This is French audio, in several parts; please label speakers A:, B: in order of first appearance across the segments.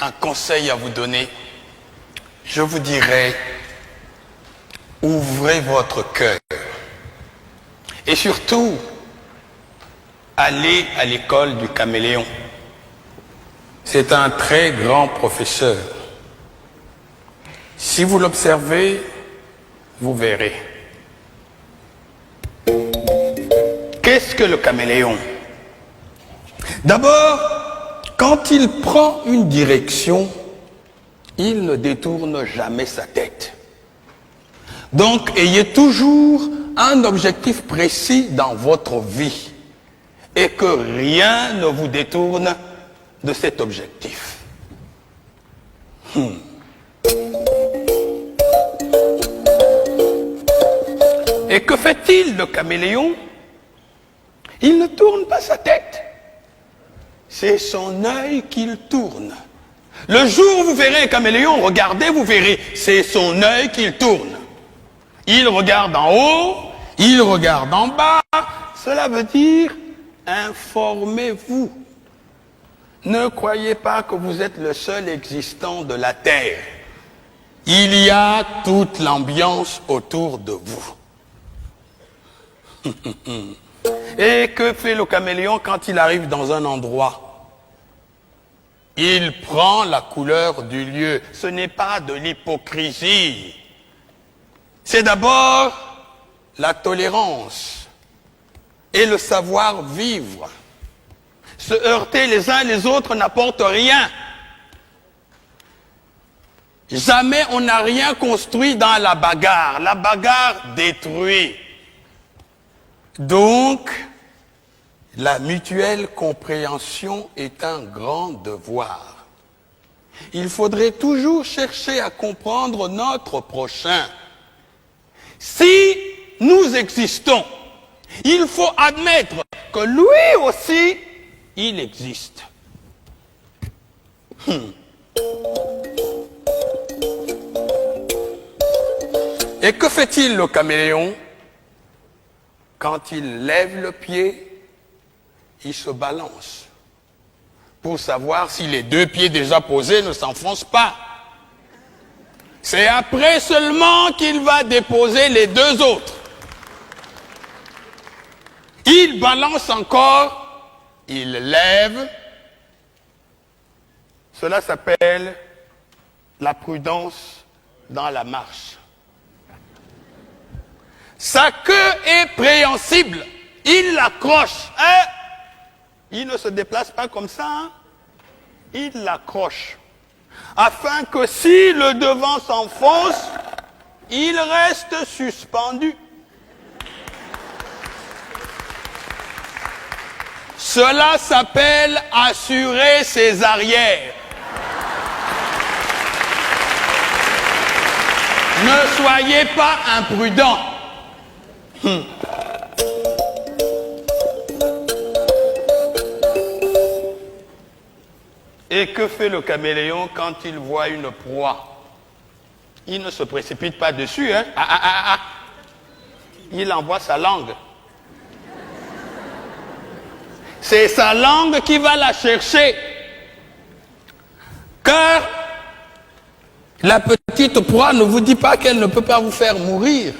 A: un conseil à vous donner, je vous dirais, ouvrez votre cœur. Et surtout, allez à l'école du caméléon. C'est un très grand professeur. Si vous l'observez, vous verrez. Qu'est-ce que le caméléon? D'abord, quand il prend une direction, il ne détourne jamais sa tête. Donc, ayez toujours un objectif précis dans votre vie et que rien ne vous détourne de cet objectif. Et que fait-il, le caméléon? Il ne tourne pas sa tête. C'est son œil qu'il tourne. Le jour où vous verrez un caméléon, regardez, vous verrez, c'est son œil qu'il tourne. Il regarde en haut, il regarde en bas. Cela veut dire, informez-vous. Ne croyez pas que vous êtes le seul existant de la Terre. Il y a toute l'ambiance autour de vous. Et que fait le caméléon quand il arrive dans un endroit? Il prend la couleur du lieu. Ce n'est pas de l'hypocrisie. C'est d'abord la tolérance et le savoir-vivre. Se heurter les uns les autres n'apporte rien. Jamais on n'a rien construit dans la bagarre. La bagarre détruit. Donc, la mutuelle compréhension est un grand devoir. Il faudrait toujours chercher à comprendre notre prochain. Si nous existons, il faut admettre que lui aussi, il existe. Et que fait-il, le caméléon? Quand il lève le pied, il se balance pour savoir si les deux pieds déjà posés ne s'enfoncent pas. C'est après seulement qu'il va déposer les deux autres. Il balance encore, il lève. Cela s'appelle la prudence dans la marche. Sa queue est préhensible. Il l'accroche. Hein? Il ne se déplace pas comme ça. Hein? Il l'accroche. Afin que si le devant s'enfonce, il reste suspendu. Cela s'appelle assurer ses arrières. Ne soyez pas imprudents. Et que fait le caméléon quand il voit une proie? Il ne se précipite pas dessus, hein? Il envoie sa langue. C'est sa langue qui va la chercher. Car la petite proie ne vous dit pas qu'elle ne peut pas vous faire mourir.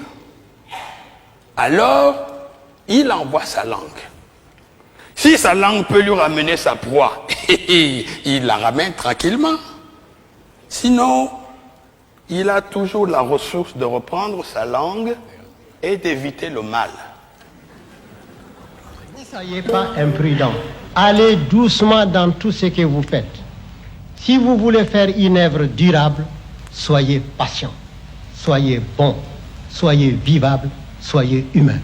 A: Alors, il envoie sa langue. Si sa langue peut lui ramener sa proie, il la ramène tranquillement. Sinon, il a toujours la ressource de reprendre sa langue et d'éviter le mal.
B: Ne soyez pas imprudent. Allez doucement dans tout ce que vous faites. Si vous voulez faire une œuvre durable, soyez patient, soyez bon, soyez vivable, soyez humain.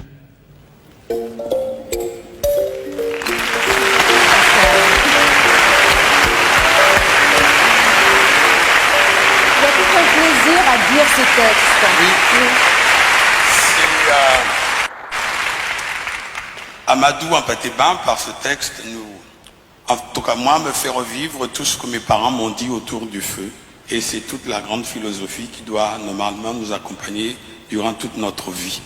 C: Lire ce texte.
A: Oui. C'est Amadou Ampatéban, par ce texte, en tout cas moi, me fait revivre tout ce que mes parents m'ont dit autour du feu. Et c'est toute la grande philosophie qui doit normalement nous accompagner durant toute notre vie.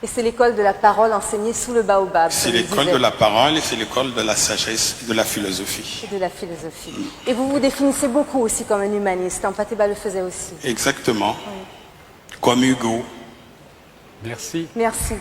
C: Et c'est l'école de la parole enseignée sous le baobab.
A: C'est
C: comme il
A: l'école
C: disait,
A: de la parole et c'est l'école de la sagesse, de la philosophie.
C: et de la philosophie. Et vous vous définissez beaucoup aussi comme un humaniste. Mpateba le faisait aussi.
A: Exactement. Comme Hugo.
D: Merci.
C: Merci.